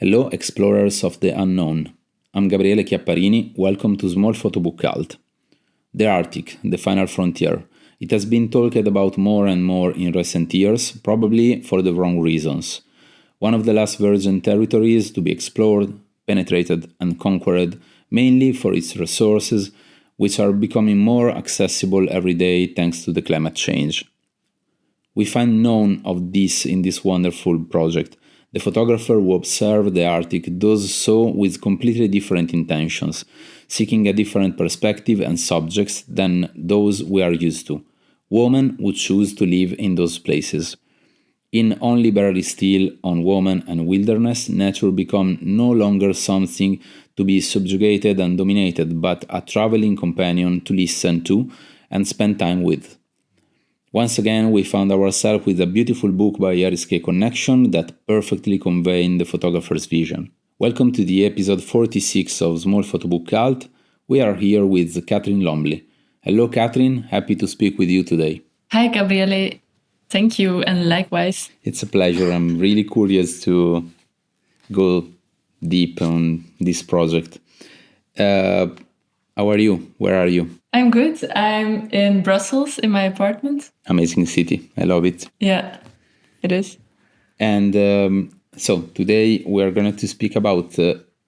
Hello, explorers of the unknown. I'm Gabriele Chiapparini. Welcome to Small Photobook Cult. The Arctic, the final frontier. It has been talked about more and more in recent years, probably for the wrong reasons. One of the last virgin territories to be explored, penetrated, and conquered, mainly for its resources, which are becoming more accessible every day thanks to the climate change. We find none of this in this wonderful project. The photographer who observed the Arctic does so with completely different intentions, seeking a different perspective and subjects than those we are used to. Women who choose to live in those places. In Only Barely Still, on Woman and Wilderness, nature becomes no longer something to be subjugated and dominated, but a traveling companion to listen to and spend time with. Once again, we found ourselves with a beautiful book by ERISKAY Connection that perfectly conveys the photographer's vision. Welcome to the episode 46 of Small Photobook Cult. We are here with Catherine Lemblé. Hello, Catherine. Happy to speak with you today. Hi, Gabriele. Thank you, and likewise. It's a pleasure. I'm really curious to go deep on this project. How are you? Where are you? I'm good. I'm in Brussels in my apartment. Amazing city. I love it. Yeah, it is. And so today we're going to speak about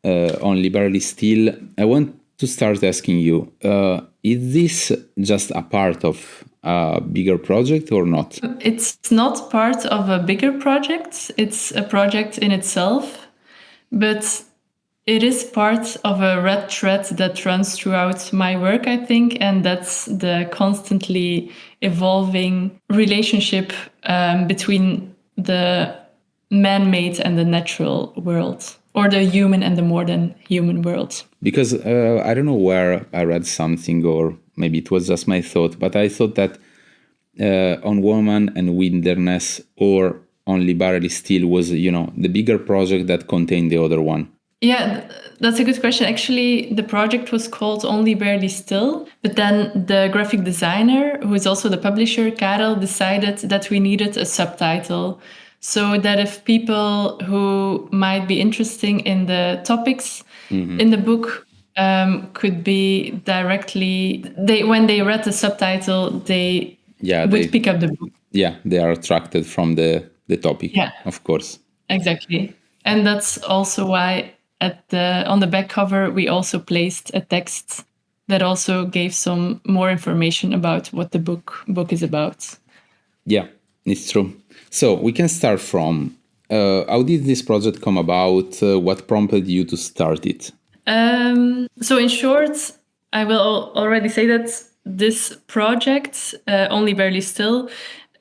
Only Barely Still. I want to start asking you, is this just a part of a bigger project or not? It's not part of a bigger project. It's a project in itself, but it is part of a red thread that runs throughout my work, I think, and that's the constantly evolving relationship between the man-made and the natural world, or the human and the more than human world. Because I don't know where I read something, or maybe it was just my thought, but I thought that On Woman and Wilderness or Only Barely Still was, the bigger project that contained the other one. Yeah, that's a good question. Actually, the project was called Only Barely Still, but then the graphic designer, who is also the publisher, Karel, decided that we needed a subtitle so that if people who might be interested in the topics in the book could be directly, when they read the subtitle, they would pick up the book. Yeah, they are attracted from the topic, of course. Exactly. And that's also why on the back cover, we also placed a text that also gave some more information about what the book is about. Yeah, it's true. So we can start from how did this project come about? What prompted you to start it? So in short, I will already say that this project, Only Barely Still,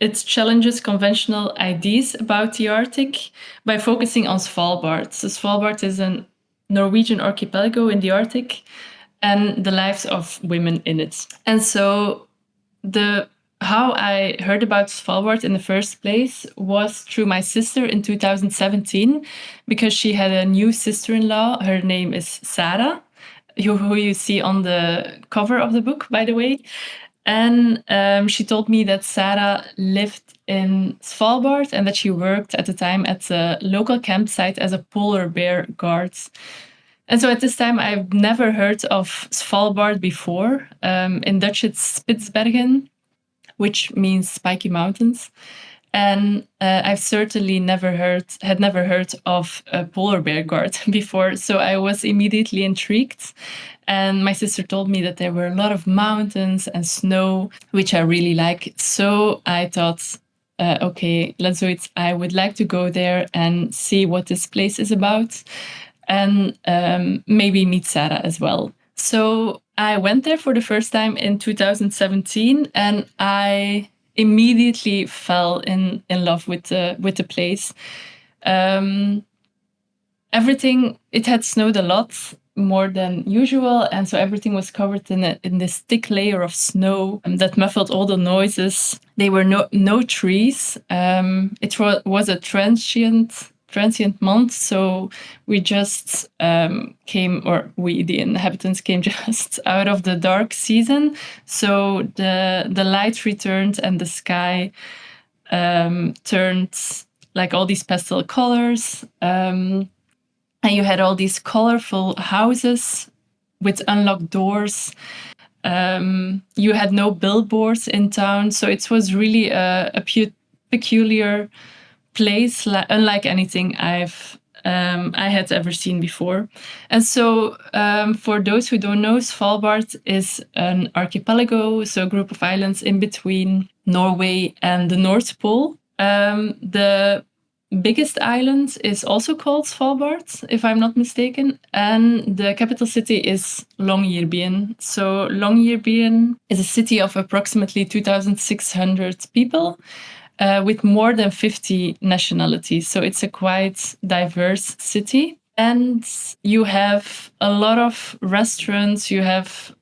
it challenges conventional ideas about the Arctic by focusing on Svalbard. So Svalbard is a Norwegian archipelago in the Arctic and the lives of women in it. And so how I heard about Svalbard in the first place was through my sister in 2017, because she had a new sister-in-law. Her name is Sara, who you see on the cover of the book, by the way. And she told me that Sara lived in Svalbard and that she worked at the time at a local campsite as a polar bear guard. And so at this time, I've never heard of Svalbard before. In Dutch, it's Spitsbergen, which means spiky mountains. And I've certainly had never heard of a polar bear guard before. So I was immediately intrigued. And my sister told me that there were a lot of mountains and snow, which I really like. So I thought, okay, let's do it. I would like to go there and see what this place is about, and maybe meet Sara as well. So I went there for the first time in 2017, and I immediately fell in love with the place. Everything, it had snowed a lot, more than usual, and so everything was covered in this thick layer of snow that muffled all the noises. There were no trees. It was a transient month, so we just the inhabitants came just out of the dark season. So the light returned and the sky turned like all these pastel colors. And you had all these colorful houses with unlocked doors. You had no billboards in town, so it was really a peculiar place, unlike anything I had ever seen before. And so, for those who don't know, Svalbard is an archipelago, so a group of islands in between Norway and the North Pole. The biggest island is also called Svalbard, if I'm not mistaken, and the capital city is Longyearbyen. So Longyearbyen is a city of approximately 2,600 people, with more than 50 nationalities. So it's a quite diverse city. And you have a lot of restaurants, you have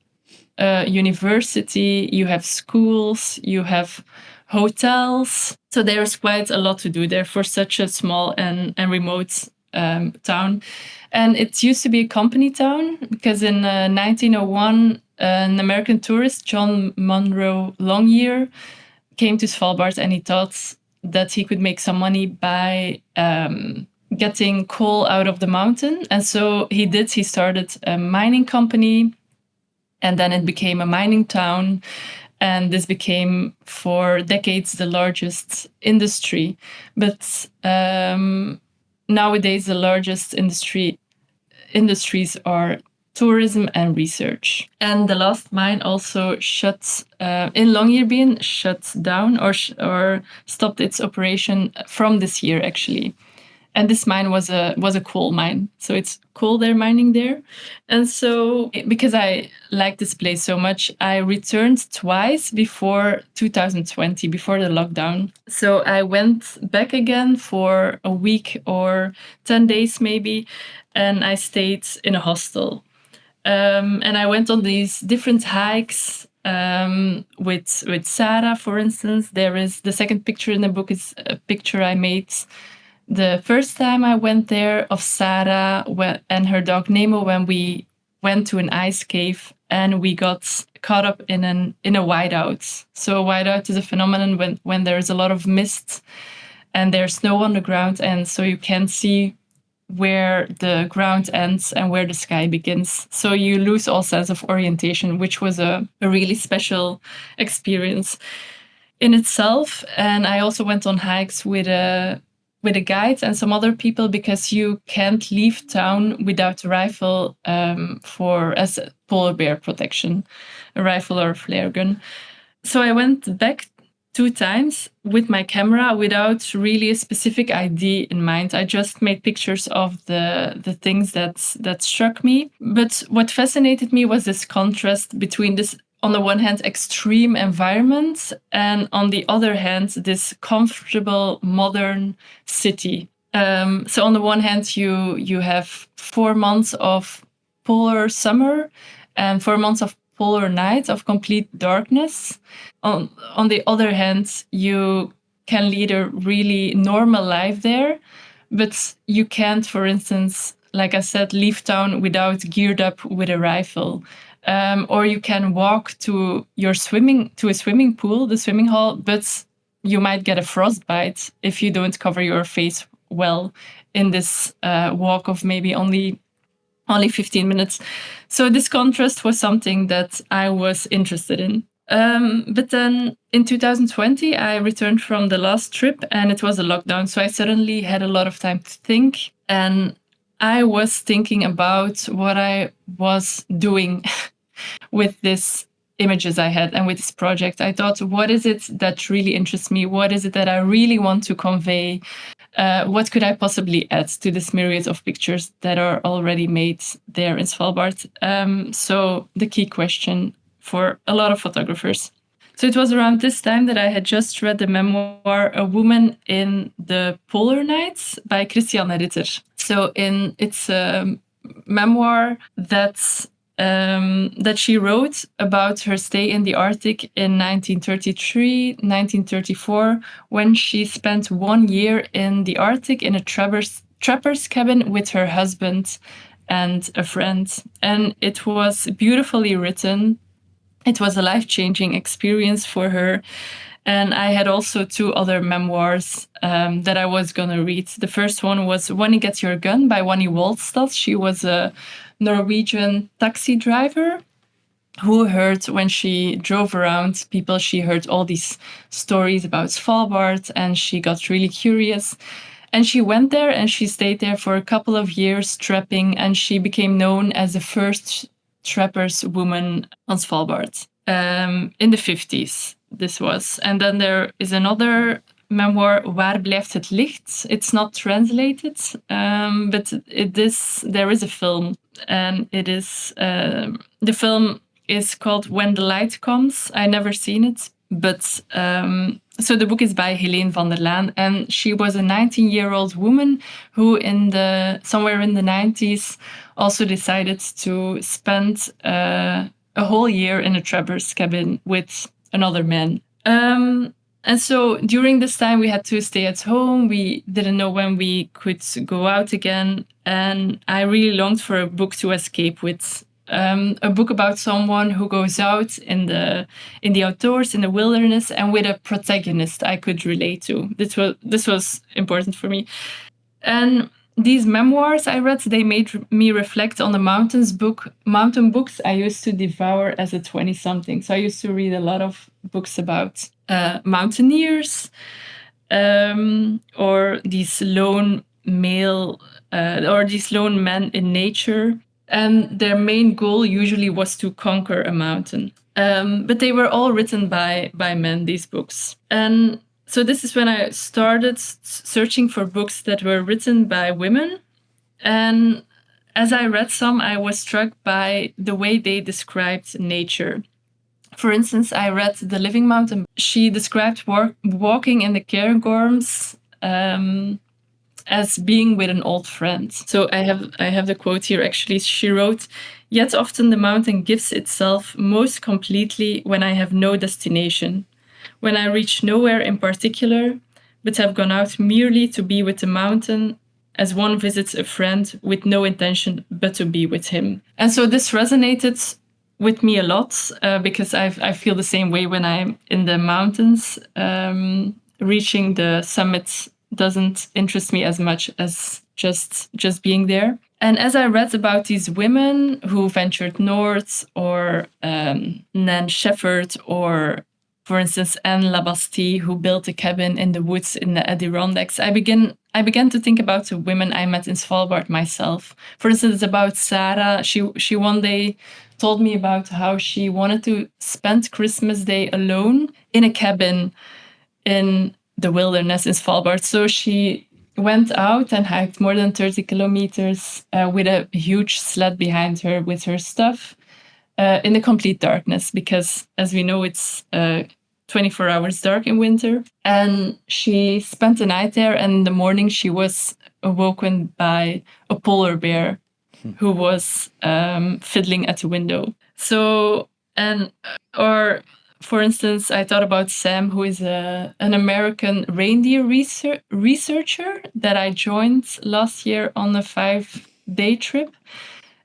a university, you have schools, you have hotels. So there's quite a lot to do there for such a small and remote town. And it used to be a company town because in 1901, an American tourist, John Monroe Longyear, came to Svalbard and he thought that he could make some money by getting coal out of the mountain. And so he did. He started a mining company, and then it became a mining town. And this became, for decades, the largest industry. But nowadays, the largest industries are tourism and research. And the last mine also in Longyearbyen, shut down or stopped its operation from this year, actually. And this mine was a coal mine. So it's coal they're mining there. And so, because I like this place so much, I returned twice before 2020, before the lockdown. So I went back again for a week or 10 days maybe, and I stayed in a hostel. And I went on these different hikes with Sara, for instance. There is the second picture in the book is a picture I made the first time I went there of Sara and her dog Nemo when we went to an ice cave and we got caught up in a whiteout. So a whiteout is a phenomenon when there is a lot of mist and there's snow on the ground, and so you can't see where the ground ends and where the sky begins. So you lose all sense of orientation, which was a really special experience in itself. And I also went on hikes with a guide and some other people, because you can't leave town without a rifle as a polar bear protection, a rifle or a flare gun. So I went back 2 times with my camera without really a specific idea in mind. I just made pictures of the things that struck me. But what fascinated me was this contrast between this, on the one hand, extreme environment, and on the other hand, this comfortable, modern city. So on the one hand, you have 4 months of polar summer and 4 months of polar night of complete darkness. On the other hand, you can lead a really normal life there, but you can't, for instance, like I said, leave town without geared up with a rifle. Or you can walk to a swimming pool, the swimming hall, but you might get a frostbite if you don't cover your face well in this walk of maybe only 15 minutes. So this contrast was something that I was interested in. But then in 2020, I returned from the last trip and it was a lockdown. So I suddenly had a lot of time to think. And I was thinking about what I was doing with these images I had and with this project. I thought, what is it that really interests me? What is it that I really want to convey? What could I possibly add to this myriad of pictures that are already made there in Svalbard? So the key question for a lot of photographers. So it was around this time that I had just read the memoir A Woman in the Polar Nights by Christiane Ritter. So it's a memoir that she wrote about her stay in the Arctic in 1933, 1934, when she spent 1 year in the Arctic in a trapper's cabin with her husband and a friend. And it was beautifully written. It was a life-changing experience for her. And I had also 2 other memoirs that I was going to read. The first one was Wannie Get Your Gun by Wannie Waldstad. She was a Norwegian taxi driver who heard, when she drove around people, she heard all these stories about Svalbard, and she got really curious. And she went there and she stayed there for a couple of years trapping, and she became known as the first trappers woman on Svalbard in the 50s. This was. And then there is another memoir, Waar blijft het licht? It's not translated, but there is a film, and it is the film is called When the Light Comes. I never seen it, but so the book is by Helene van der Laan, and she was a 19-year-old woman who somewhere in the 90s also decided to spend a whole year in a trapper's cabin with another man. And so during this time, we had to stay at home. We didn't know when we could go out again. And I really longed for a book to escape with, a book about someone who goes out in the outdoors, in the wilderness, and with a protagonist I could relate to. This was important for me. And these memoirs I read, they made me reflect on the mountain books I used to devour as a 20-something. So I used to read a lot of books about mountaineers, or these lone male, or these lone men in nature. And their main goal usually was to conquer a mountain. But they were all written by men, these books. And so this is when I started searching for books that were written by women. And as I read some, I was struck by the way they described nature. For instance, I read The Living Mountain. She described walking in the Cairngorms as being with an old friend. So I have the quote here, actually. She wrote, "Yet often the mountain gives itself most completely when I have no destination, when I reach nowhere in particular, but have gone out merely to be with the mountain, as one visits a friend with no intention but to be with him." And so this resonated with me a lot, because I feel the same way when I'm in the mountains. Reaching the summit doesn't interest me as much as just being there. And as I read about these women who ventured north, or Nan Shepherd, or for instance Anne Labastille, who built a cabin in the woods in the Adirondacks, I began to think about the women I met in Svalbard myself. For instance, about Sara. She one day told me about how she wanted to spend Christmas Day alone in a cabin in the wilderness in Svalbard. So she went out and hiked more than 30 kilometers with a huge sled behind her with her stuff in the complete darkness, because as we know, it's 24 hours dark in winter. And she spent the night there, and in the morning she was awoken by a polar bear who was fiddling at the window. So, for instance, I thought about Sam, who is an American reindeer researcher that I joined last year on a 5-day trip.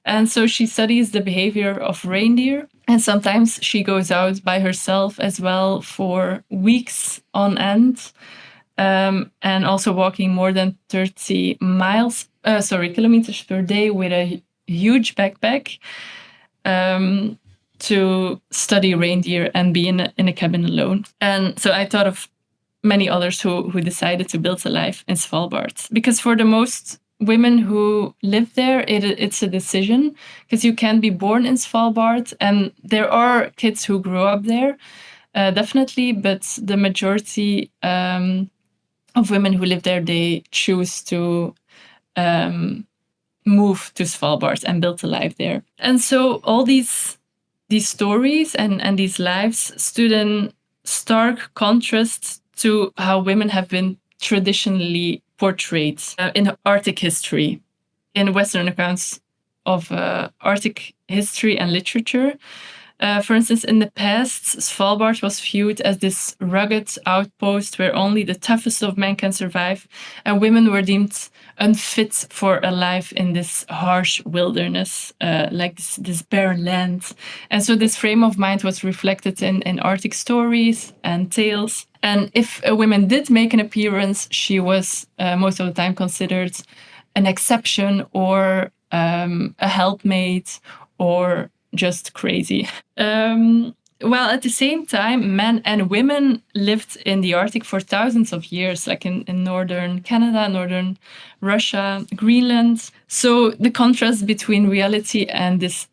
And so she studies the behavior of reindeer. And sometimes she goes out by herself as well for weeks on end, and also walking more than 30 kilometers per day with a huge backpack, to study reindeer and be in a cabin alone. And so I thought of many others who decided to build a life in Svalbard. Because for the most women who live there, it's a decision, because you can be born in Svalbard, and there are kids who grow up there, definitely, but the majority of women who live there, they choose to move to Svalbard and build a life there. And so all these stories and these lives stood in stark contrast to how women have been traditionally portrayed in Arctic history, in Western accounts of Arctic history and literature. For instance, in the past, Svalbard was viewed as this rugged outpost where only the toughest of men can survive, and women were deemed unfit for a life in this harsh wilderness, like this barren land. And so this frame of mind was reflected in Arctic stories and tales. And if a woman did make an appearance, she was most of the time considered an exception or a helpmate or just crazy. While at the same time, men and women lived in the Arctic for thousands of years, like in northern Canada, northern Russia, Greenland. So the contrast between reality and this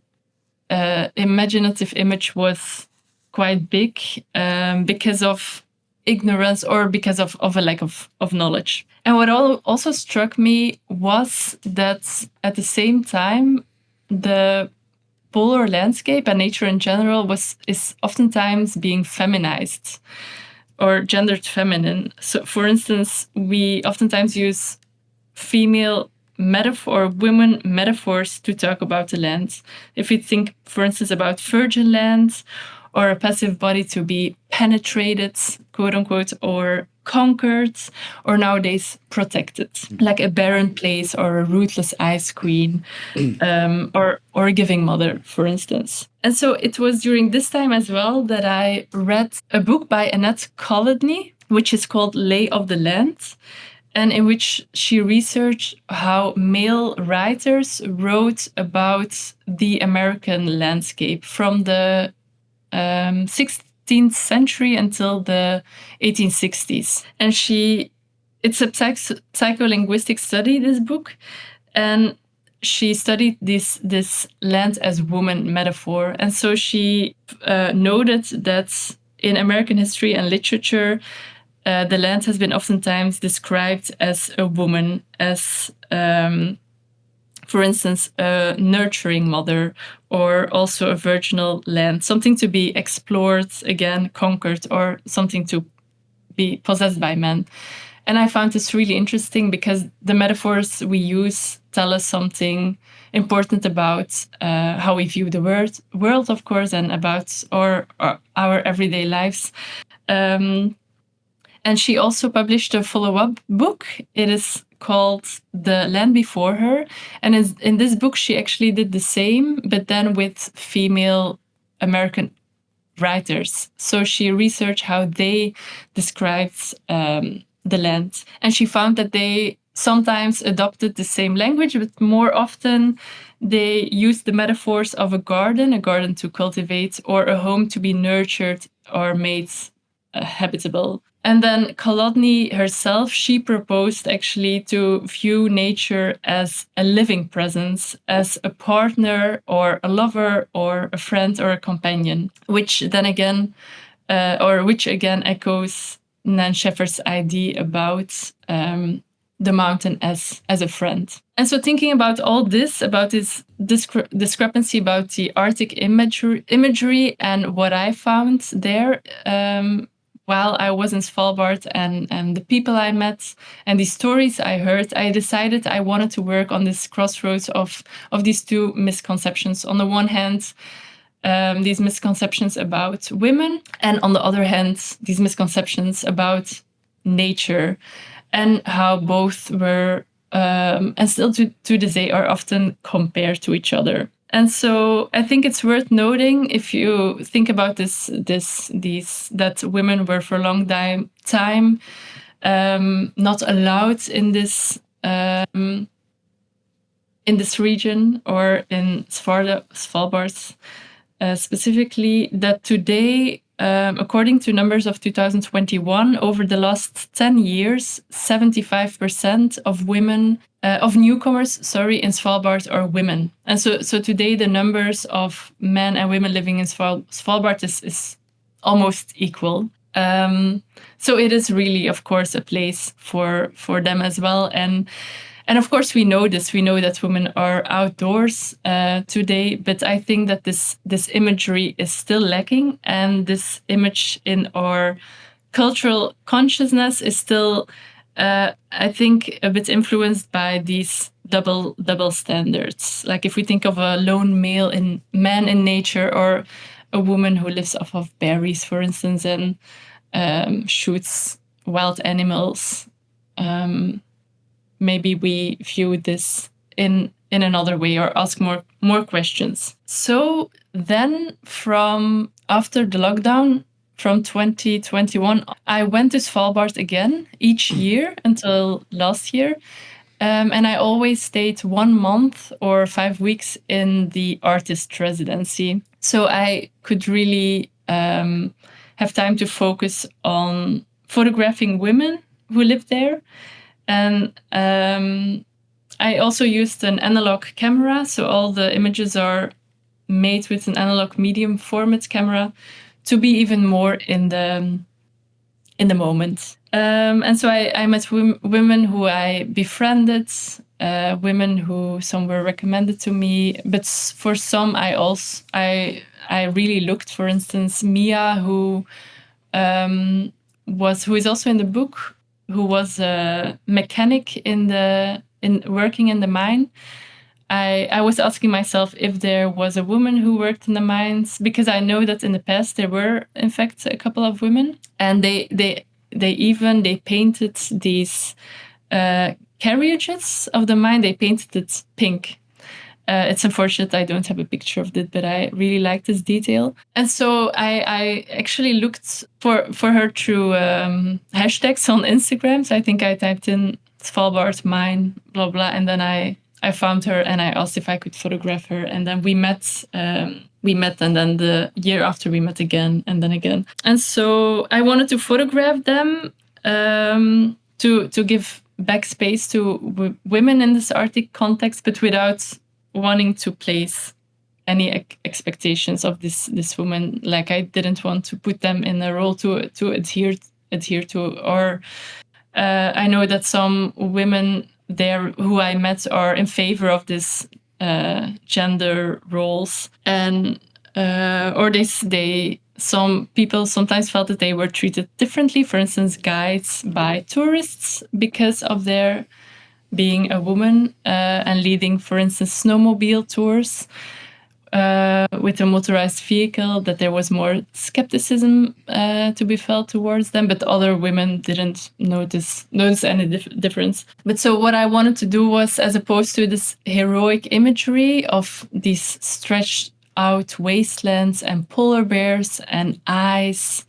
imaginative image was quite big because of ignorance or because of a lack of knowledge. And what also struck me was that at the same time, the polar landscape and nature in general is oftentimes being feminized or gendered feminine. So, for instance, we oftentimes use female women metaphors to talk about the land. If we think, for instance, about virgin land or a passive body to be penetrated, quote unquote, or conquered, or nowadays protected, like a barren place or a ruthless ice queen, or a giving mother, for instance. And so it was during this time as well that I read a book by Annette Colodny, which is called Lay of the Land, and in which she researched how male writers wrote about the American landscape from the 16th century until the 1860s. And it's a psycholinguistic study, this book, and she studied this land as woman metaphor. And so she noted that in American history and literature, the land has been oftentimes described as a woman, as for instance, a nurturing mother, or also a virginal land, something to be explored, again, conquered, or something to be possessed by men. And I found this really interesting because the metaphors we use tell us something important about how we view the world, of course, and about our everyday lives. And she also published a follow-up book. It is called The Land Before Her. And in this book, she actually did the same, but then with female American writers. So she researched how they described the land. And she found that they sometimes adopted the same language, but more often they used the metaphors of a garden to cultivate, or a home to be nurtured or made habitable. And then Kolodny herself, she proposed actually to view nature as a living presence, as a partner or a lover or a friend or a companion, which again echoes Nan Scheffer's idea about the mountain as a friend. And so thinking about all this, about this discrepancy about the Arctic imagery and what I found there, while I was in Svalbard and the people I met and the stories I heard, I decided I wanted to work on this crossroads of these two misconceptions. On the one hand, these misconceptions about women, and on the other hand, these misconceptions about nature, and how both were, and still to this day, are often compared to each other. And so I think it's worth noting, if you think about that women were for a long time not allowed in this region, or in Svalbard specifically, that today, according to numbers of 2021, over the last 10 years, 75% of women, of newcomers, in Svalbard are women. And so today the numbers of men and women living in Svalbard is almost equal. So it is really, of course, a place for them as well. And of course, we know this. We know that women are outdoors today, but I think that this imagery is still lacking, and this image in our cultural consciousness is still, I think, a bit influenced by these double standards. Like if we think of a lone man in nature, or a woman who lives off of berries, for instance, and shoots wild animals. Maybe we view this in another way or ask more questions. So then from after the lockdown, from 2021, I went to Svalbard again each year until last year. And I always stayed 1 month or 5 weeks in the artist residency. So I could really have time to focus on photographing women who live there. And I also used an analog camera. So all the images are made with an analog medium format camera to be even more in the moment. And so I met women who I befriended, women who some were recommended to me. But for some, I really looked. For instance, Mia, who is also in the book, who was a mechanic in working in the mine. I was asking myself if there was a woman who worked in the mines, because I know that in the past there were, in fact, a couple of women, and they painted these carriages of the mine. They painted it pink. It's unfortunate I don't have a picture of it, but I really like this detail. And so I actually looked for her through hashtags on Instagram. So I think I typed in Svalbard mine, blah, blah, and then I found her and I asked if I could photograph her. And then we met, and then the year after we met again, and then again. And so I wanted to photograph them to give back space to women in this Arctic context, but without wanting to place any expectations of this woman. Like, I didn't want to put them in a role to adhere to. Or I know that some women there who I met are in favor of this gender roles, and or some people sometimes felt that they were treated differently. For instance, guides by tourists because of their being a woman and leading, for instance, snowmobile tours with a motorized vehicle, that there was more skepticism to be felt towards them, but other women didn't notice any difference. But so what I wanted to do was, as opposed to this heroic imagery of these stretched out wastelands and polar bears and ice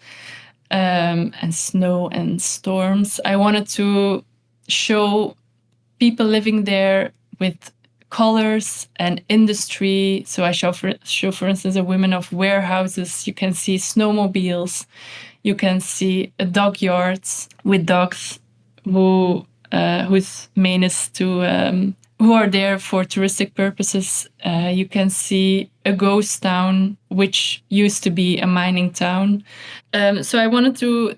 and snow and storms, I wanted to show people living there with colors and industry. So I show, for instance, a women of warehouses. You can see snowmobiles. You can see dog yards with dogs whose main is to who are there for touristic purposes. You can see a ghost town, which used to be a mining town. So I wanted to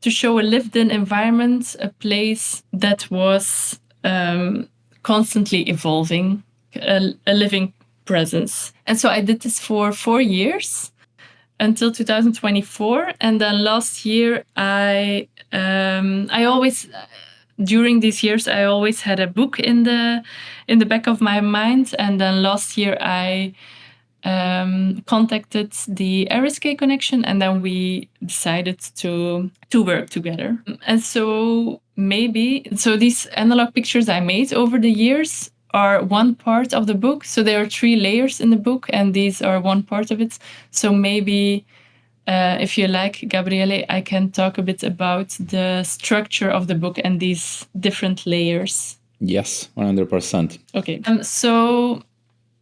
show a lived-in environment, a place that was constantly evolving, a living presence. And so I did this for 4 years until 2024. And then last year, I always, during these years, I always had a book in the back of my mind. And then last year, I contacted the ERISKAY connection, and then we decided to work together. And so these analog pictures I made over the years are one part of the book. So there are 3 layers in the book, and these are one part of it. So maybe if you like, Gabriele, I can talk a bit about the structure of the book and these different layers. Yes, 100%. Okay. So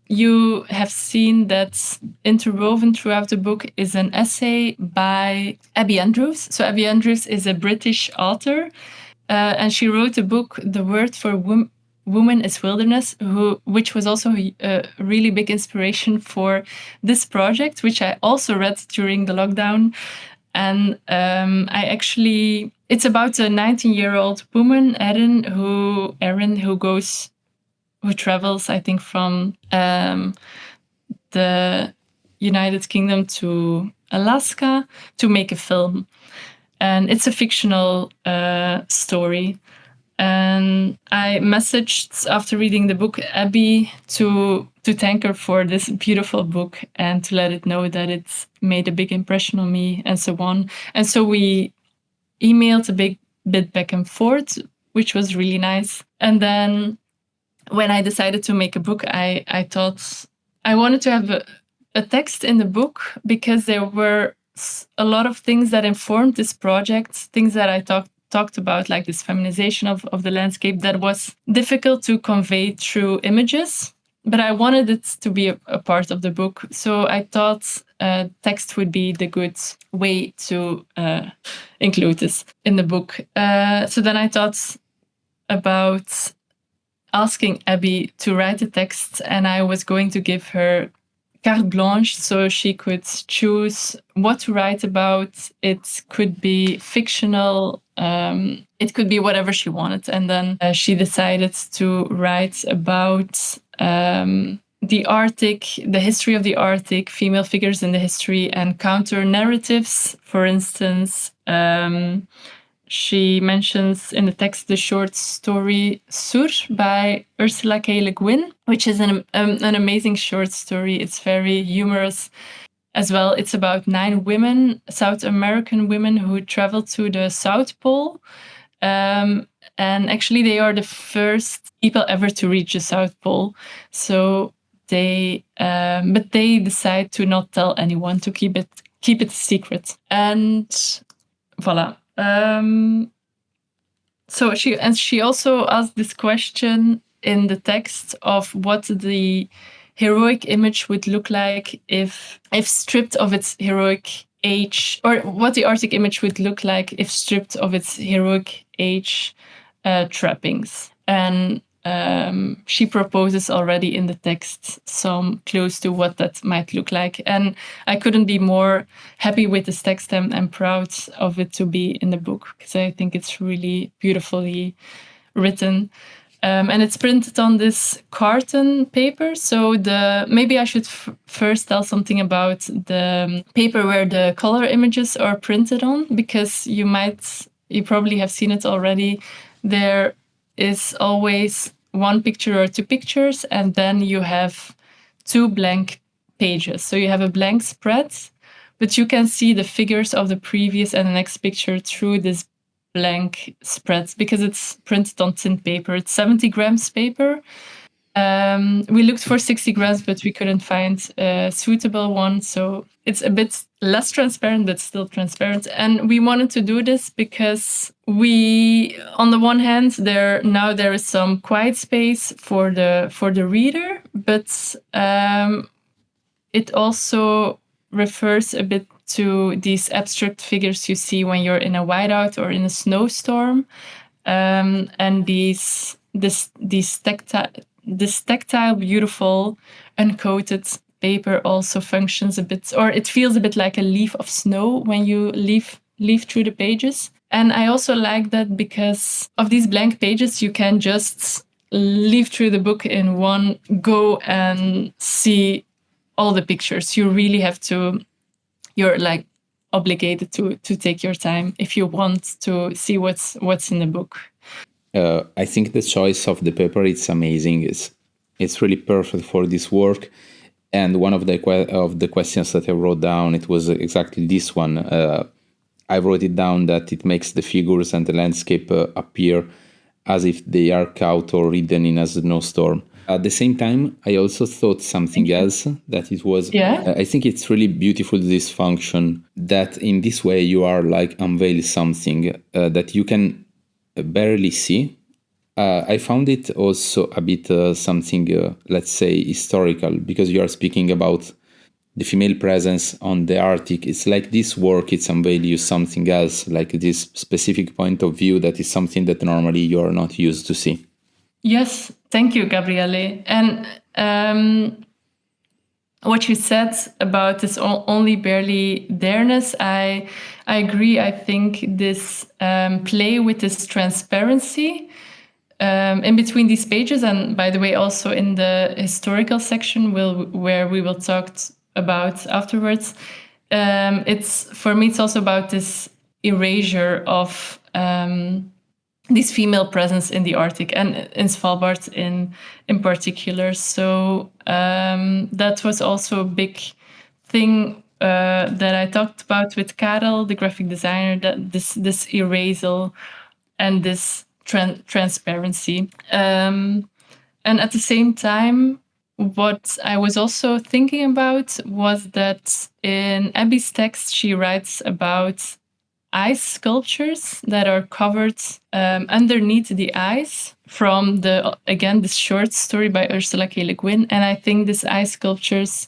you have seen that interwoven throughout the book is an essay by Abi Andrews. So Abi Andrews is a British author, and she wrote a book, The Word for Woman is Wilderness, which was also a really big inspiration for this project, which I also read during the lockdown. And it's about a 19-year-old woman, Erin, who travels, I think, from the United Kingdom to Alaska to make a film. And it's a fictional story. And I messaged, after reading the book, Abby to to thank her for this beautiful book and to let it know that it's made a big impression on me and so on. And so we emailed a big bit back and forth, which was really nice. And then when I decided to make a book, I thought I wanted to have a text in the book because there were a lot of things that informed this project, things that I talked about, like this feminization of the landscape that was difficult to convey through images. But I wanted it to be a part of the book. So I thought text would be the good way to include this in the book. So then I thought about asking Abi to write a text, and I was going to give her carte blanche so she could choose what to write about. It could be fictional, it could be whatever she wanted. And then she decided to write about the Arctic, the history of the Arctic, female figures in the history, and counter narratives. For instance, she mentions in the text the short story Sur by Ursula K. Le Guin, which is an amazing short story. It's very humorous as well. It's about 9 women, South American women, who traveled to the South Pole. And actually, they are the first people ever to reach the South Pole. So but they decide to not tell anyone, to keep it a secret. And voila. So she also asked this question in the text of what the heroic image would look like if stripped of its heroic age, or what the Arctic image would look like if stripped of its heroic age trappings. And she proposes already in the text some clues to what that might look like. And I couldn't be more happy with this text. I'm proud of it to be in the book because I think it's really beautifully written. And it's printed on this carton paper. So maybe I should first tell something about the paper where the color images are printed on, because you probably have seen it already. There is always 1 picture or 2 pictures, and then you have 2 blank pages. So you have a blank spread, but you can see the figures of the previous and the next picture through this blank spread because it's printed on thin paper. It's 70 grams paper. We looked for 60 grams, but we couldn't find a suitable one. So it's a bit less transparent, but still transparent. And we wanted to do this because on the one hand, there is some quiet space for the reader, but it also refers a bit to these abstract figures you see when you're in a whiteout or in a snowstorm, and this tactile, beautiful, uncoated paper also functions a bit, or it feels a bit like a leaf of snow when you leaf through the pages. And I also like that because of these blank pages, you can just leaf through the book in one go and see all the pictures. You really have to, you're like obligated to take your time if you want to see what's in the book. I think the choice of the paper is amazing. It's really perfect for this work. And one of the questions that I wrote down, it was exactly this one. I wrote it down that it makes the figures and the landscape appear as if they are caught or ridden in a snowstorm. At the same time, I also thought something else, that it was, I think it's really beautiful, this function, that in this way you are like unveil something that you can barely see. I found it also a bit something, let's say, historical, because you are speaking about the female presence on the Arctic. It's like this work, it's unveil you something else, like this specific point of view that is something that normally you are not used to see. Yes, thank you, Gabriele. And what you said about this only barely there-ness, I agree. I think this play with this transparency in between these pages, and by the way, also in the historical section where we will talk about afterwards, for me, it's also about this erasure of this female presence in the Arctic and in Svalbard in particular. So That was also a big thing that I talked about with Karel, the graphic designer, that this erasal and this transparency. And at the same time, what I was also thinking about was that in Abi's text, she writes about ice sculptures that are covered underneath the ice from this short story by Ursula K. Le Guin. And I think these ice sculptures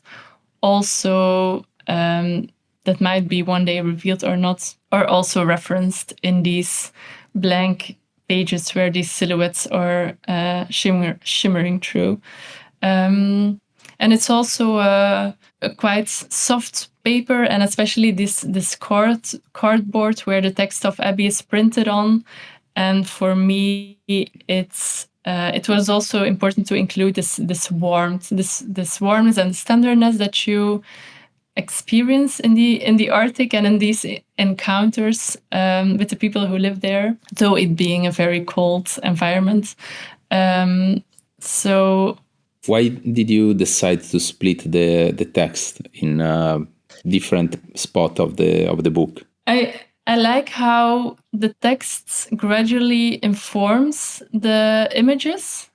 also, that might be one day revealed or not, are also referenced in these blank pages where these silhouettes are shimmering through. And it's also a quite soft paper, and especially this cardboard where the text of Abi is printed on. And for me, it was also important to include this warmth, this warmth and tenderness that you experience in the Arctic and in these encounters with the people who live there, though it being a very cold environment. So why did you decide to split the text in different spot of the book? I like how the text gradually informs the images.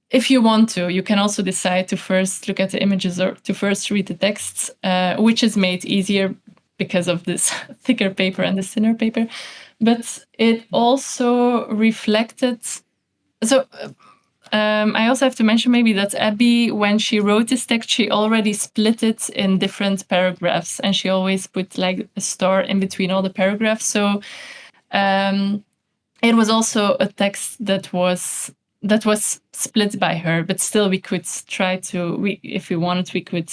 If you want to, you can also decide to first look at the images or to first read the texts, which is made easier because of this thicker paper and this thinner paper. But it also reflected... So I also have to mention maybe that Abi, when she wrote this text, she already split it in different paragraphs, and she always put like a star in between all the paragraphs. So it was also a text that was split by her, but still we could try to, if we wanted, we could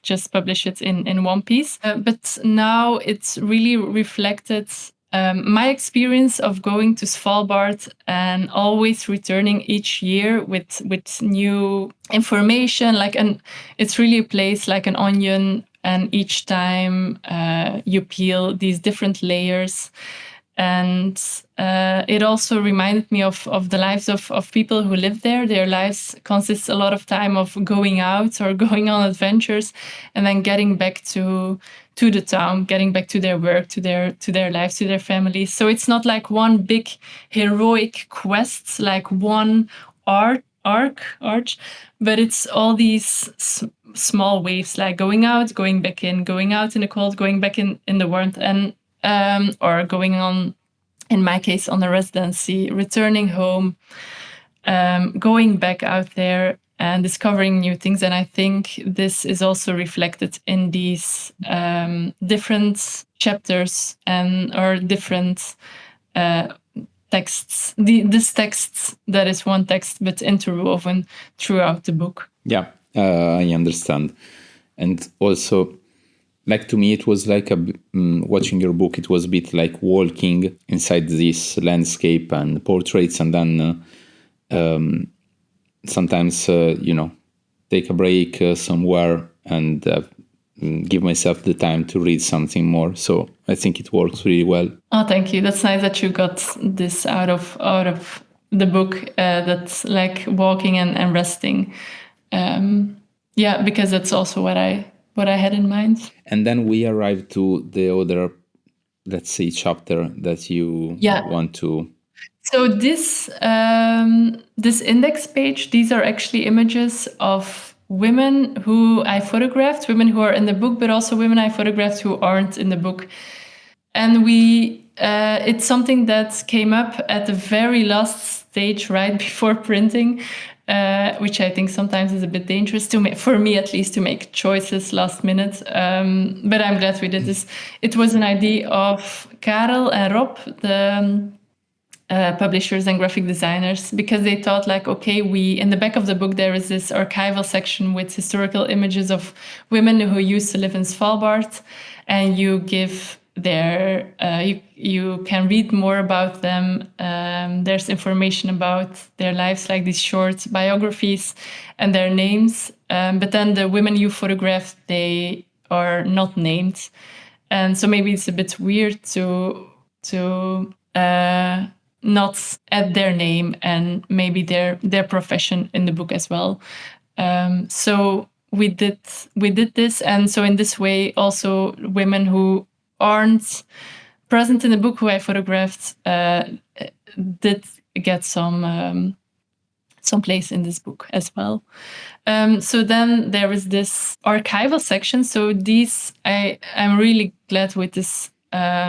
just publish it in one piece. But now it's really reflected my experience of going to Svalbard and always returning each year with new information. It's really a place like an onion, and each time you peel these different layers. And it also reminded me of the lives of people who live there. Their lives consists a lot of time of going out or going on adventures, and then getting back to the town, getting back to their work, to their lives, to their families. So it's not like one big heroic quest, like one arc, but it's all these small waves, like going out, going back in, going out in the cold, going back in the warmth, and or going on, in my case, on a residency, returning home, going back out there and discovering new things. And I think this is also reflected in these different chapters or different texts. This text that is one text, but interwoven throughout the book. Yeah, I understand. And also, like, to me, it was like watching your book, it was a bit like walking inside this landscape and portraits, and then sometimes, take a break somewhere and give myself the time to read something more. So I think it works really well. Oh, thank you. That's nice that you got this out of the book. That's like walking and resting. Yeah, because that's also what I had in mind. And then we arrived to the other, let's say, chapter that you want to... So this index page, these are actually images of women who I photographed, women who are in the book, but also women I photographed who aren't in the book. And it's something that came up at the very last stage, right before printing, which I think sometimes is a bit dangerous for me at least, to make choices last minute. But I'm glad we did this. It was an idea of Karel and Rob, the publishers and graphic designers, because they thought like, okay, in the back of the book, there is this archival section with historical images of women who used to live in Svalbard, and you give you can read more about them. There's information about their lives, like these short biographies and their names. But then the women you photographed, they are not named. And so maybe it's a bit weird to not add their name and maybe their profession in the book as well. So we did this, and so in this way, also women who aren't present in the book who I photographed did get some place in this book as well. So then there is this archival section. So these, I'm really glad with this,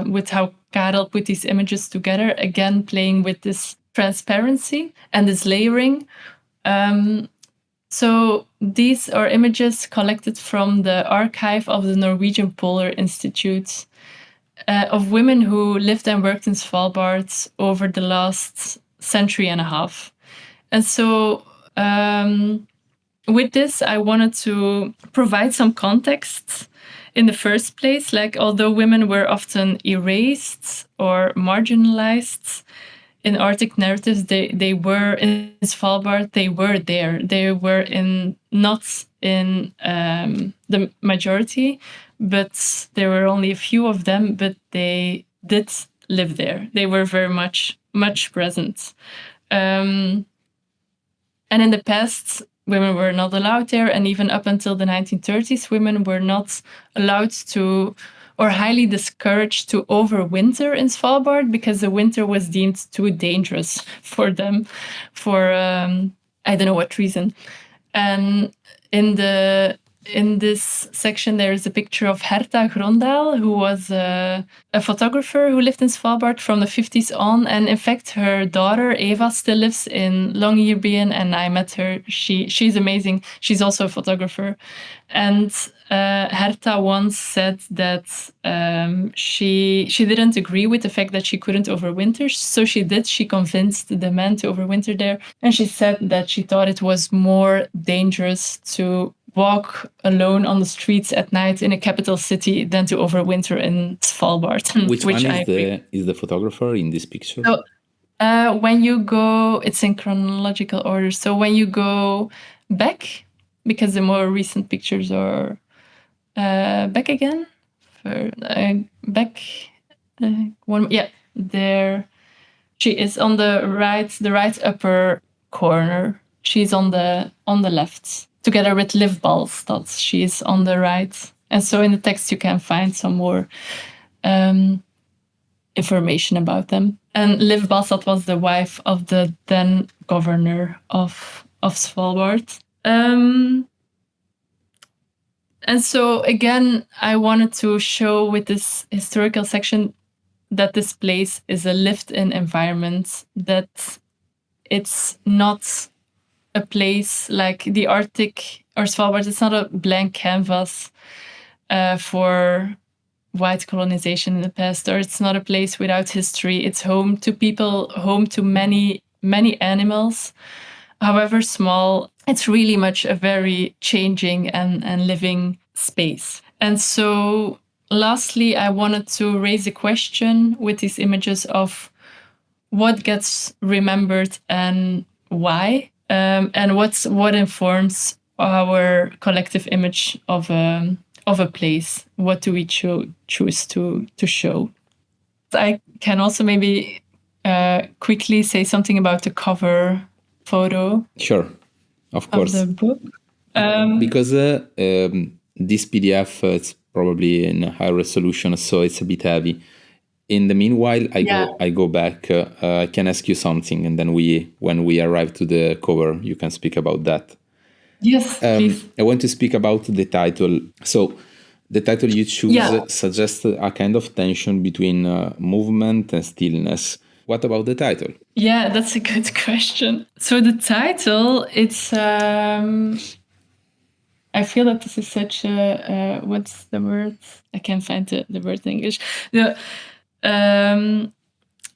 with how Karel put these images together, again, playing with this transparency and this layering. So these are images collected from the archive of the Norwegian Polar Institute of women who lived and worked in Svalbard over the last century and a half. And so with this, I wanted to provide some context in the first place. Like, although women were often erased or marginalized in Arctic narratives, they were in Svalbard, they were there. They were not in the majority, but there were only a few of them, but they did live there. They were very much present. And in the past, women were not allowed there. And even up until the 1930s, women were not allowed to, or highly discouraged to overwinter in Svalbard, because the winter was deemed too dangerous for them for, I don't know what reason. And in this section, there is a picture of Herta Grondal, who was a photographer who lived in Svalbard from the 50s on. And in fact, her daughter, Eva, still lives in Longyearbyen, and I met her. She's amazing. She's also a photographer. And Herta once said that she didn't agree with the fact that she couldn't overwinter. So she did. She convinced the men to overwinter there. And she said that she thought it was more dangerous to walk alone on the streets at night in a capital city than to overwinter in Svalbard. Which one is the photographer in this picture? So, when you go, it's in chronological order. So when you go back, because the more recent pictures are back again, there. She is on the right upper corner. She's on the left, together with Liv Balstad. She is on the right. And so in the text you can find some more information about them. And Liv Balstad was the wife of the then governor of Svalbard. And so again, I wanted to show with this historical section that this place is a lived-in environment, that it's not a place like the Arctic or Svalbard. It's not a blank canvas for white colonization in the past, or it's not a place without history. It's home to people, home to many, many animals, however small. It's really much a very changing and living space. And so lastly, I wanted to raise a question with these images of what gets remembered and why, and what informs our collective image of a place. What do we choose to show? I can also maybe quickly say something about the cover photo. Sure, of course. Of the book. Because this PDF is probably in high resolution, so it's a bit heavy. In the meanwhile, I go back. I can ask you something, and then when we arrive to the cover, you can speak about that. Yes, please. I want to speak about the title. So the title you choose suggests a kind of tension between movement and stillness. What about the title? Yeah, that's a good question. So the title, it's... I feel that this is such a... what's the word? I can't find the word in English.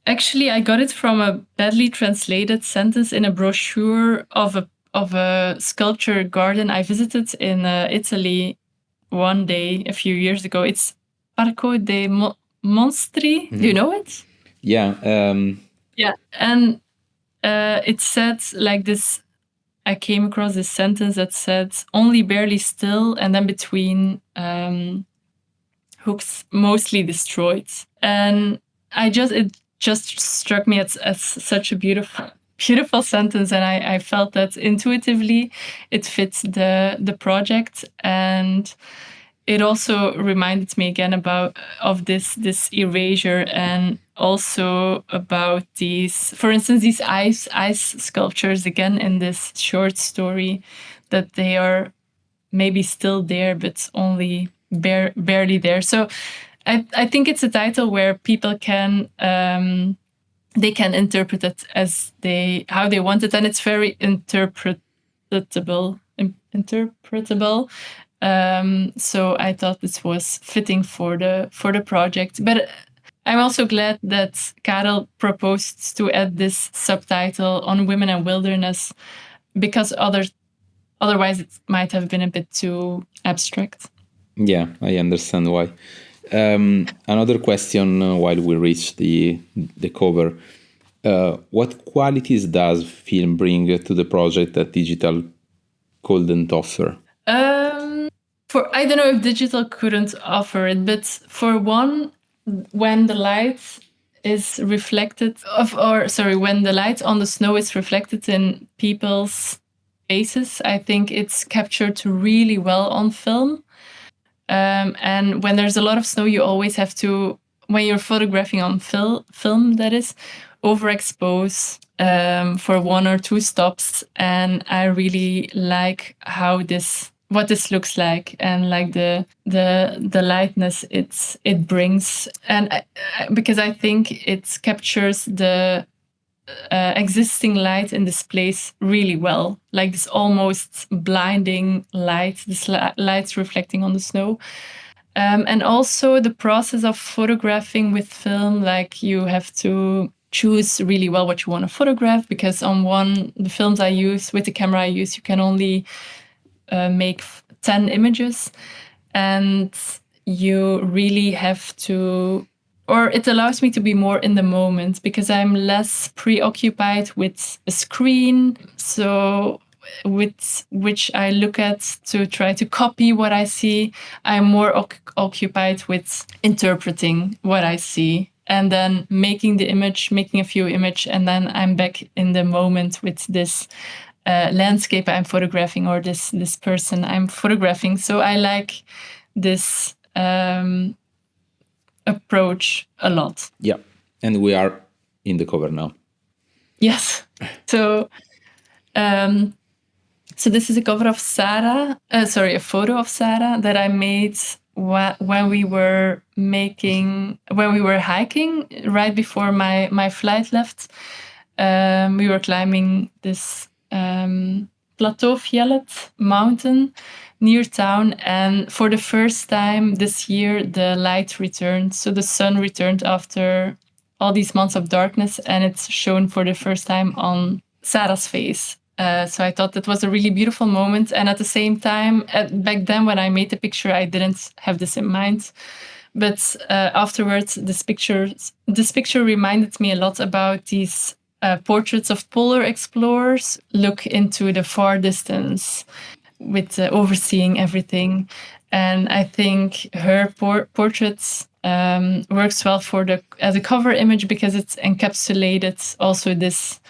Actually, I got it from a badly translated sentence in a brochure of a sculpture garden I visited in Italy one day a few years ago. It's Parco dei Monstri. Mm-hmm. Do you know it? Yeah. Yeah, and it said like this. I came across this sentence that said, "Only barely still," and then between hooks, mostly destroyed. And it just struck me as such a beautiful sentence, and I felt that intuitively it fits the project. And it also reminded me again of this erasure, and also about these, for instance, these ice sculptures again in this short story, that they are maybe still there, but only barely there. So I think it's a title where people can they can interpret it as how they want it, and it's very interpretable. So I thought this was fitting for the project. But I'm also glad that Karel proposed to add this subtitle on women and wilderness, because otherwise it might have been a bit too abstract. Yeah, I understand why. Another question while we reach the cover. What qualities does film bring to the project that digital couldn't offer? I don't know if digital couldn't offer it, but for one, when the light is reflected when the light on the snow is reflected in people's faces, I think it's captured really well on film. And when there's a lot of snow, you always have to, when you're photographing on film, that is, overexpose for 1 or 2 stops. And I really like what this looks like, and like the lightness it brings, and because I think it captures the existing light in this place really well, like this almost blinding light, this lights reflecting on the snow. And also the process of photographing with film, like you have to choose really well what you want to photograph, because on the films I use, with the camera I use, you can only make 10 images, and you really have to, or it allows me to be more in the moment, because I'm less preoccupied with a screen, so with which I look at to try to copy what I see. I'm more occupied with interpreting what I see, and then making a few images, and then I'm back in the moment with this landscape I'm photographing, or this person I'm photographing. So I like this approach a lot. Yeah, and we are in the cover now. Yes. So this is a cover of Sara. A photo of Sara that I made when we were hiking right before my flight left. We were climbing this Plateaufjellet mountain near town, and for the first time this year the light returned. So the sun returned after all these months of darkness, and it's shown for the first time on Sara's face. So I thought that was a really beautiful moment, and at the same time, back then when I made the picture, I didn't have this in mind. But afterwards, this picture reminded me a lot about these portraits of polar explorers look into the far distance with overseeing everything. And I think her portraits works well as a cover image, because it's encapsulated also this,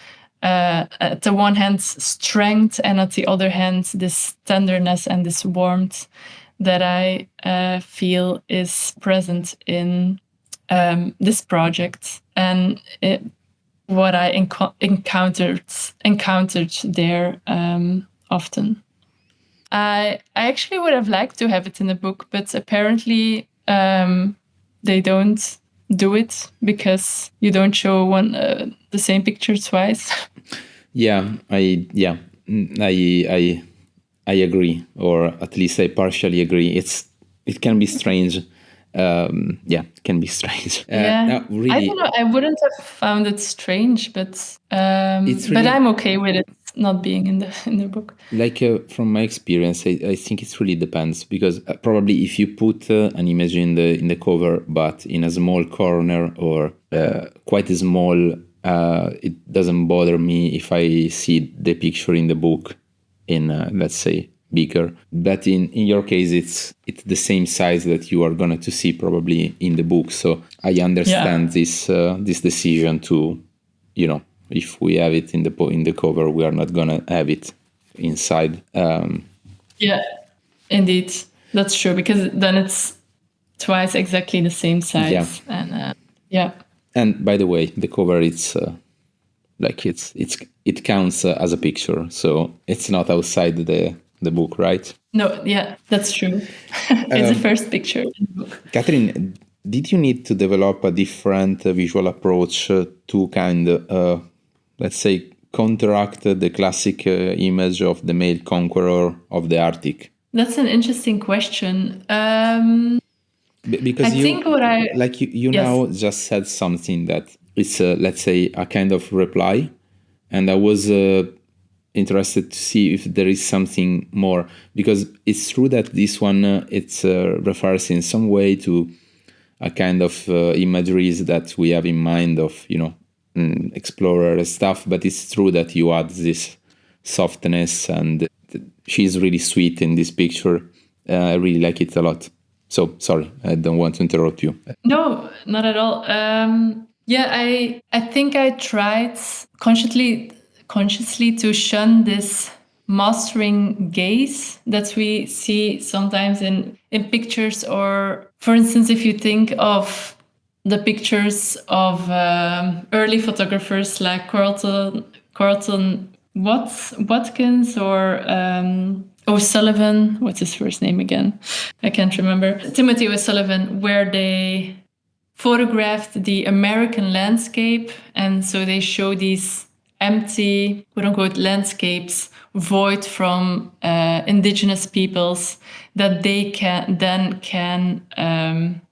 at the one hand, strength, and at the other hand, this tenderness and this warmth that I feel is present in this project, and what I encountered there often. I actually would have liked to have it in the book, but apparently they don't do it, because you don't show the same picture twice. Yeah, I agree, or at least I partially agree. It can be strange. It can be strange. Really, I don't know. I wouldn't have found it strange, but but I'm okay with it not being in the book. Like from my experience, I think it really depends, because probably if you put an image in the cover, but in a small corner or quite small, it doesn't bother me if I see the picture in the book in let's say bigger. But in your case, it's the same size that you are going to see probably in the book. So I understand this decision to, if we have it in the cover, we are not going to have it inside. Yeah, indeed. That's true, because then it's twice exactly the same size. Yeah. And And by the way, the cover, it counts as a picture, so it's not outside the book, right? No, yeah, that's true. It's the first picture in the book. Catherine, did you need to develop a different visual approach to kind of, let's say, counteract the classic image of the male conqueror of the Arctic? That's an interesting question. Because you yes. Now just said something that it's let's say a kind of reply, and I was interested to see if there is something more, because it's true that this one it refers in some way to a kind of imageries that we have in mind of explorer stuff, but it's true that you add this softness, and she's really sweet in this picture. I really like it a lot. So sorry, I don't want to interrupt you. No, not at all. I think I tried consciously to shun this mastering gaze that we see sometimes in pictures, or for instance, if you think of the pictures of early photographers like Carlton Watkins or O'Sullivan, what's his first name again? I can't remember. Timothy O'Sullivan, where they photographed the American landscape. And so they show these empty, quote unquote, landscapes void from indigenous peoples that they can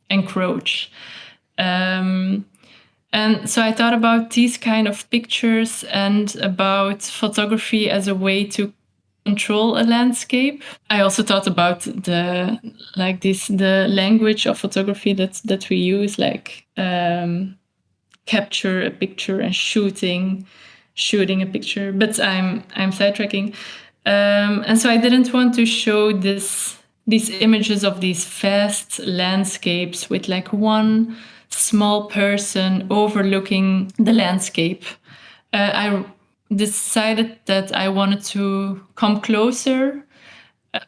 encroach. And so I thought about these kind of pictures and about photography as a way to control a landscape. I also thought about the language of photography that we use, like capture a picture and shooting a picture. But I'm sidetracking, and so I didn't want to show these images of these vast landscapes with like one small person overlooking the landscape. I decided that I wanted to come closer.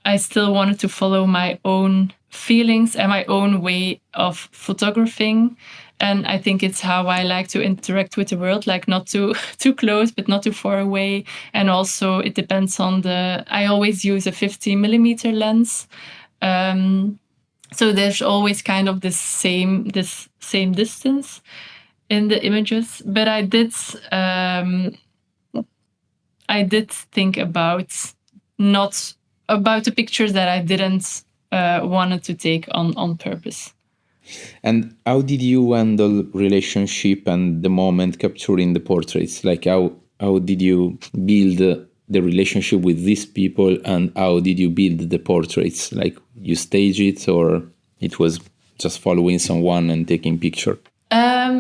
I still wanted to follow my own feelings and my own way of photographing. And I think it's how I like to interact with the world, like not too close, but not too far away. And also it depends on I always use a 50mm lens. So there's always kind of this same distance in the images. But I did think about the pictures that I didn't wanted to take on purpose. And how did you handle relationship and the moment capturing the portraits? Like how did you build the relationship with these people, and how did you build the portraits? Like you stage it, or it was just following someone and taking picture?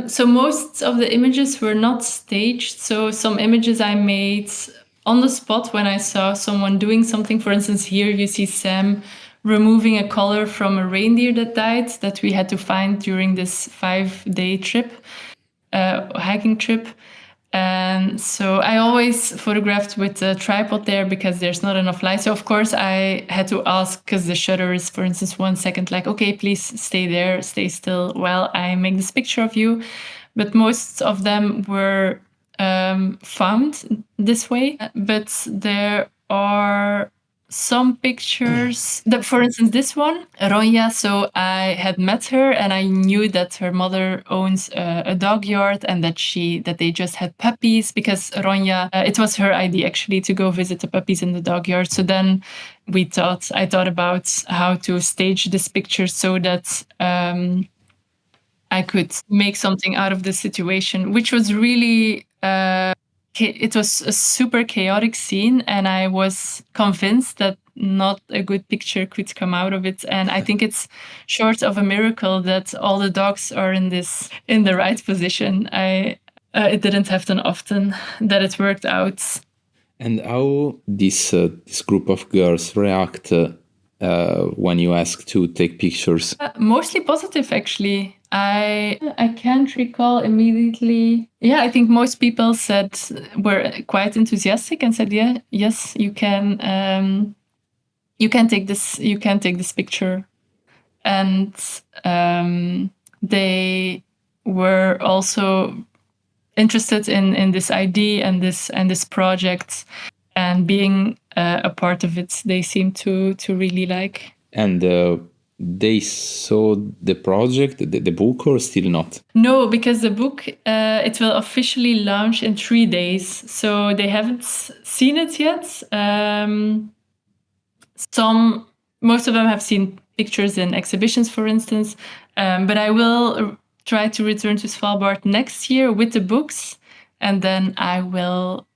So most of the images were not staged. So some images I made on the spot when I saw someone doing something. For instance, here you see Sam removing a collar from a reindeer that died that we had to find during this 5-day trip, hiking trip. And so I always photographed with a tripod there because there's not enough light. So of course I had to ask, because the shutter is, for instance, 1 second, like, okay, please stay there, stay still while I make this picture of you. But most of them were found this way. But there are some pictures that, for instance, this one, Ronja. So I had met her and I knew that her mother owns a dog yard and that they just had puppies, because Ronja, it was her idea actually to go visit the puppies in the dog yard. So then I thought about how to stage this picture so that I could make something out of the situation, which was really it was a super chaotic scene, and I was convinced that not a good picture could come out of it. And I think it's short of a miracle that all the dogs are in the right position. It didn't happen often that it worked out. And how this group of girls react when you ask to take pictures? Mostly positive, actually. I can't recall immediately. Yeah, I think most people were quite enthusiastic and said, "Yeah, yes, you can take this picture," and they were also interested in this idea and this project, and being a part of it. They seem to really like. And they saw the project, the book, or still not? No, because the book it will officially launch in 3 days, so they haven't seen it yet. Most of them have seen pictures in exhibitions, for instance, but I will try to return to Svalbard next year with the books, and then I will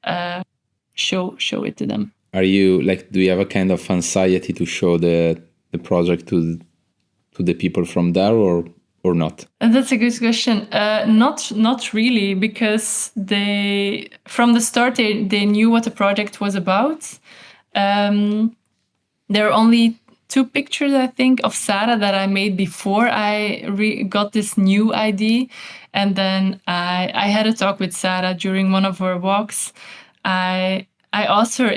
show it to them. Are you do you have a kind of anxiety to show the project to the people from there, or not? That's a good question. Not really, because from the start they knew what the project was about. There are only 2 pictures, I think, of Sara that I made before I got this new idea. And then I had a talk with Sara during one of our walks. I asked her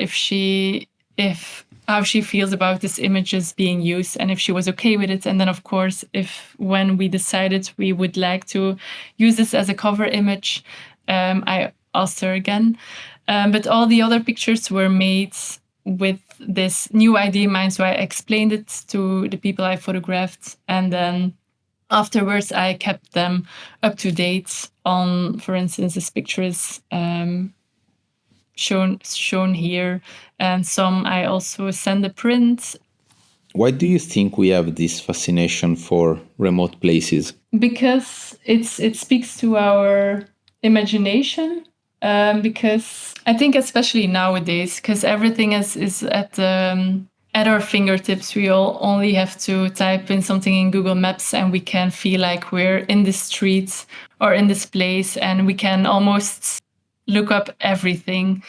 how she feels about these images being used and if she was okay with it. And then, of course, when we decided we would like to use this as a cover image, I asked her again. But all the other pictures were made with this new idea in mind. So I explained it to the people I photographed. And then afterwards, I kept them up to date on, for instance, this picture is shown here. And some I also send a print. Why do you think we have this fascination for remote places? Because it speaks to our imagination. Because I think especially nowadays, because everything is at our fingertips. We all only have to type in something in Google Maps and we can feel like we're in this street or in this place, and we can almost look up everything.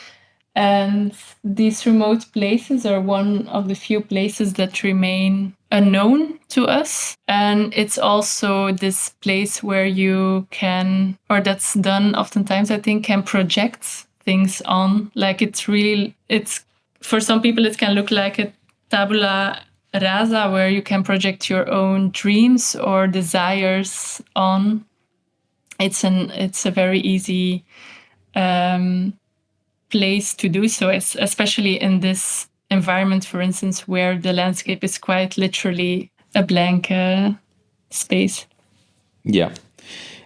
And these remote places are one of the few places that remain unknown to us. And it's also this place where you can, or that's done oftentimes, I think, can project things on. Like it's for some people, it can look like a tabula rasa where you can project your own dreams or desires on. It's a very easy place to do so, especially in this environment, for instance, where the landscape is quite literally a blank space. Yeah.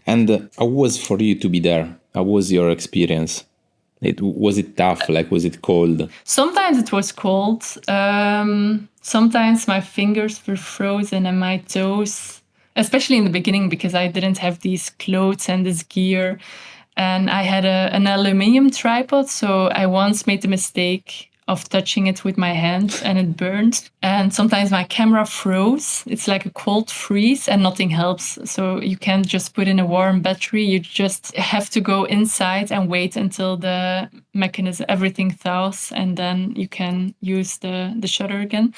And how was for you to be there? How was your experience? Was it tough? Was it cold? Sometimes it was cold. Sometimes my fingers were frozen and my toes, especially in the beginning, because I didn't have these clothes and this gear. And I had an aluminium tripod, so I once made the mistake of touching it with my hand and it burned. And sometimes my camera froze. It's like a cold freeze and nothing helps. So you can't just put in a warm battery. You just have to go inside and wait until the mechanism, everything thaws, and then you can use the shutter again.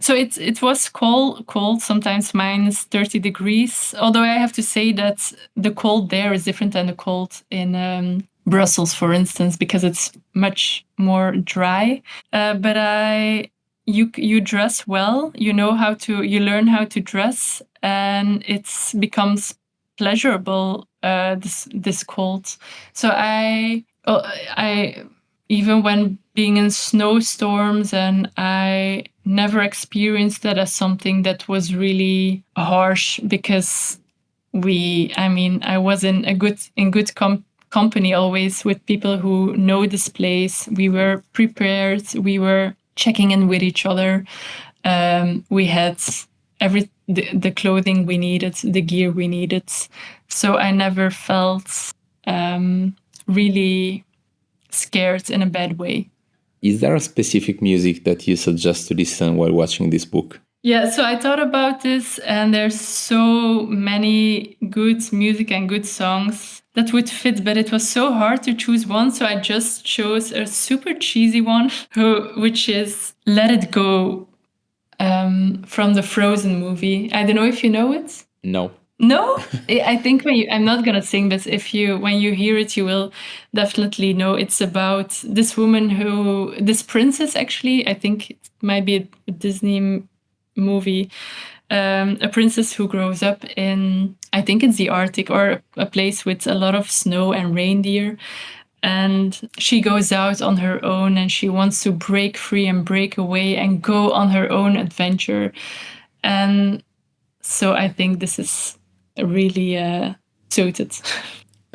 So it was cold, sometimes minus 30 degrees. Although I have to say that the cold there is different than the cold in Brussels, for instance, because it's much more dry. But you dress well. You learn how to dress, and it becomes pleasurable. This cold. So I even when being in snowstorms, and I never experienced that as something that was really harsh, because I was in good company always with people who know this place. We were prepared. We were checking in with each other. We had the clothing we needed, the gear we needed. So I never felt really scared in a bad way. Is there a specific music that you suggest to listen while watching this book? Yeah, so I thought about this, and there's so many good music and good songs. that would fit, but it was so hard to choose one, so I just chose a super cheesy one, which is Let It Go, from the Frozen movie. I don't know if you know it. No. No, I think I'm not gonna sing, but when you hear it, you will definitely know. It's about this woman this princess, actually. I think it might be a Disney movie. A princess who grows up in, I think it's the Arctic, or a place with a lot of snow and reindeer. And she goes out on her own, and she wants to break free and break away and go on her own adventure. And so I think this is really suited.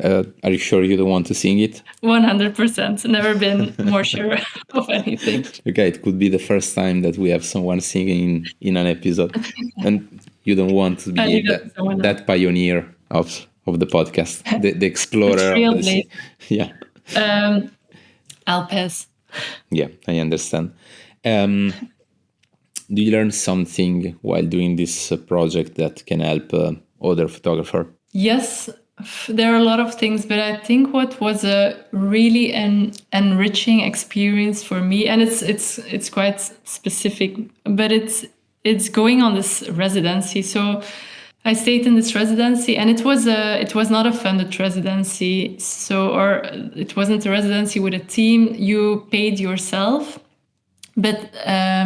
Are you sure you don't want to sing it? 100%. Never been more sure of anything. Okay, it could be the first time that we have someone singing in an episode, and you don't want to be that pioneer of the podcast, the explorer of the sea. Yeah. I'll pass. Yeah, I understand. Do you learn something while doing this project that can help other photographers? Yes, there are a lot of things, but I think what was a really enriching experience for me, and it's quite specific, but it's going on this residency. So I stayed in this residency, and it was not a funded residency, or it wasn't a residency with a team. You paid yourself, but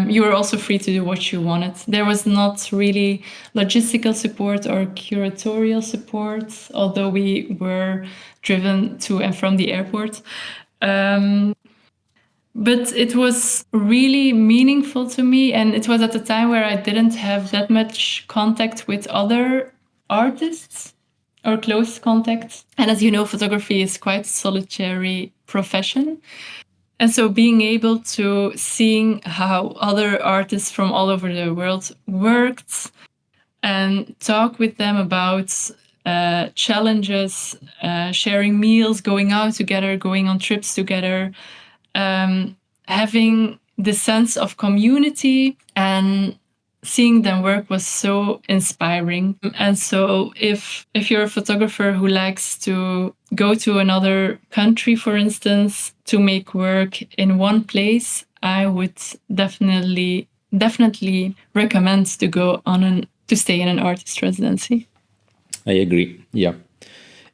you were also free to do what you wanted. There was not really logistical support or curatorial support, although we were driven to and from the airport. But it was really meaningful to me, and it was at a time where I didn't have that much contact with other artists or close contact. And as you know, photography is quite a solitary profession. And so being able to seeing how other artists from all over the world worked and talk with them about challenges, sharing meals, going out together, going on trips together, having the sense of community and seeing them work was so inspiring. And so if you're a photographer who likes to go to another country, for instance, to make work in one place, I would definitely recommend to go on to stay in an artist residency. I agree. Yeah.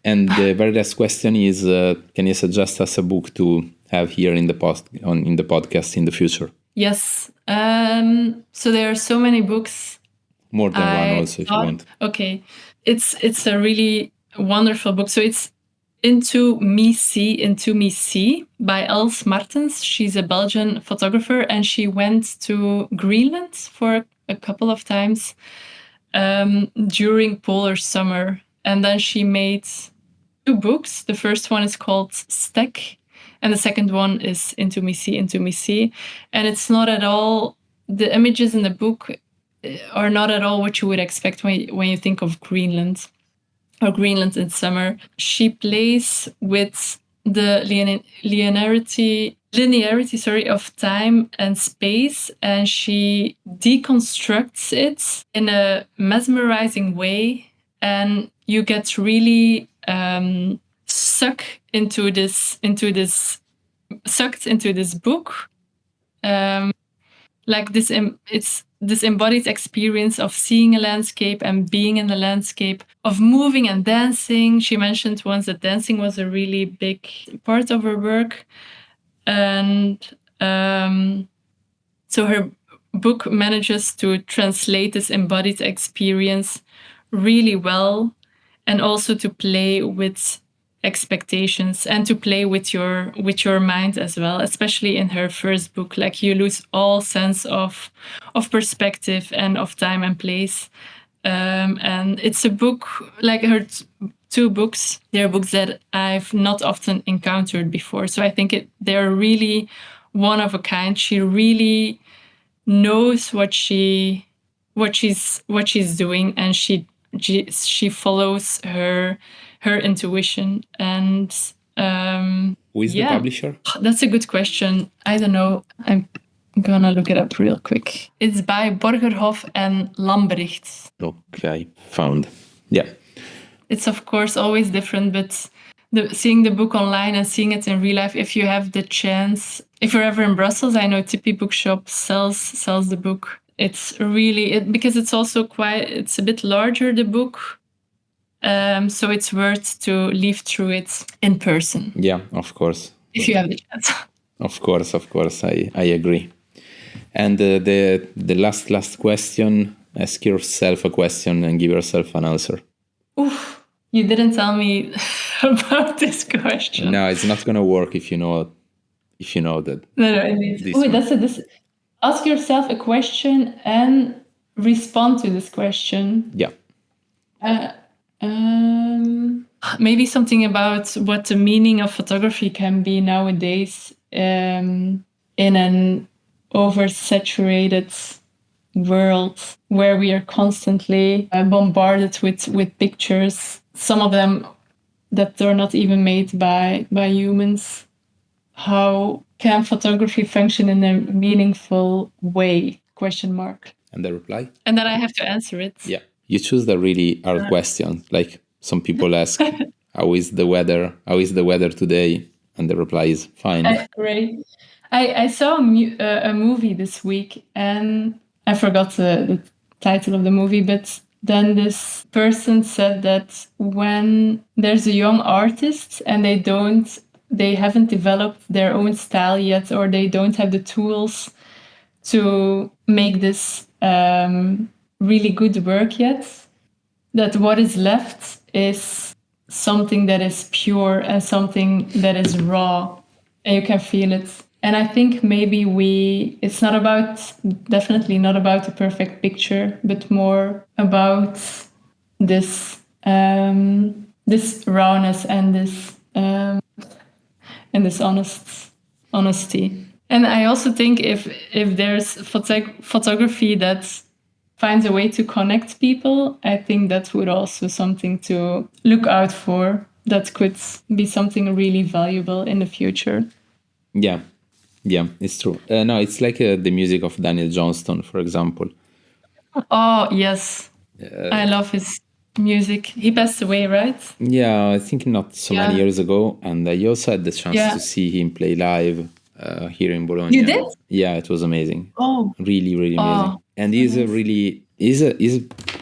And the very last question is, can you suggest us a book to have here in the podcast in the future? Yes. So there are so many books. More than one also, if you want. Okay. It's a really wonderful book. So it's Into Me See by Els Martens. She's a Belgian photographer, and she went to Greenland for a couple of times during polar summer. And then she made 2 books. The first one is called Stek, and the second one is Into Me See. And it's not at all, the images in the book are not at all what you would expect when you think of Greenland or Greenland in summer. She plays with the linearity of time and space, and she deconstructs it in a mesmerizing way, and you get really sucked into this book, like this. It's this embodied experience of seeing a landscape and being in the landscape, of moving and dancing. She mentioned once that dancing was a really big part of her work, and so her book manages to translate this embodied experience really well, and also to play with expectations and to play with your mind as well, especially in her first book. Like, you lose all sense of perspective and of time and place, and it's a book, like her 2 books, they're books that I've not often encountered before. So I think they're really one of a kind. She really knows what she's doing, and she follows her intuition. And who is the publisher? That's a good question. I don't know. I'm gonna look it up real quick. It's by Borgerhoff and Lambrecht. Okay, found. Yeah. It's of course always different, but seeing the book online and seeing it in real life, if you have the chance, if you're ever in Brussels, I know Tippy Bookshop sells the book. It's really, because it's also it's a bit larger, the book. So it's worth to leaf through it in person. Yeah, of course. If you have the chance. Of course, I agree. And the last question, ask yourself a question and give yourself an answer. Oof, you didn't tell me about this question. No, it's not going to work if you know that. No, indeed. Ask yourself a question and respond to this question. Yeah. Maybe something about what the meaning of photography can be nowadays in an oversaturated world where we are constantly bombarded with pictures, some of them that are not even made by humans. How can photography function in a meaningful way? ? And the reply? And then I have to answer it. Yeah. You choose the really hard question. Like some people ask, how is the weather today? And the reply is fine. Great. I saw a movie this week and I forgot the title of the movie, but then this person said that when there's a young artist and they haven't developed their own style yet, or they don't have the tools to make this really good work yet, that what is left is something that is pure and something that is raw, and you can feel it. And I think maybe it's definitely not about a perfect picture, but more about this rawness and this honesty. And I also think if there's photography that finds a way to connect people, I think that would also something to look out for. That could be something really valuable in the future. Yeah, it's true. No, it's like the music of Daniel Johnston, for example. Oh, yes. I love his music. He passed away, right? Yeah, I think not so many years ago. And I also had the chance to see him play live here in Bologna. You did? Yeah, it was amazing. Oh. Really, really amazing. And he's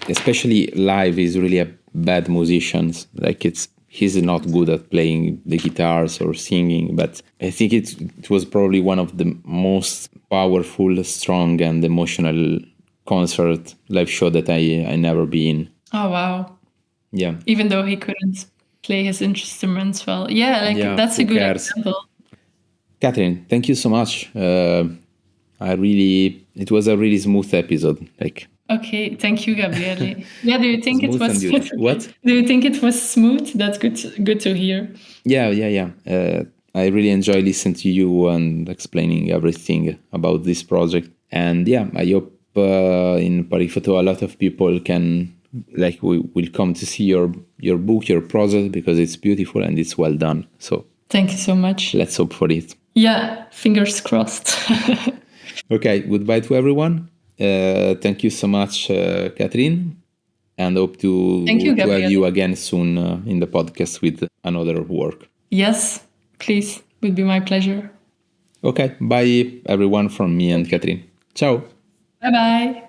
especially live, he's really a bad musician. Like he's not good at playing the guitars or singing, but I think it was probably one of the most powerful, strong, and emotional concert live show that I never been. Oh, wow. Yeah. Even though he couldn't play his instruments well. Yeah, that's a good example. Catherine, thank you so much. It was a really smooth episode. Okay, thank you, Gabriele. Yeah, do you think it was what? Do you think it was smooth? That's good to hear. Yeah. I really enjoy listening to you and explaining everything about this project. And yeah, I hope in Parifoto a lot of people will come to see your book, your project, because it's beautiful and it's well done. So thank you so much. Let's hope for it. Yeah, fingers crossed. Okay, goodbye to everyone. Thank you so much, Catherine, and hope to have you again soon in the podcast with another work. Yes, please. Would be my pleasure. Okay, bye everyone from me and Catherine. Ciao. Bye-bye.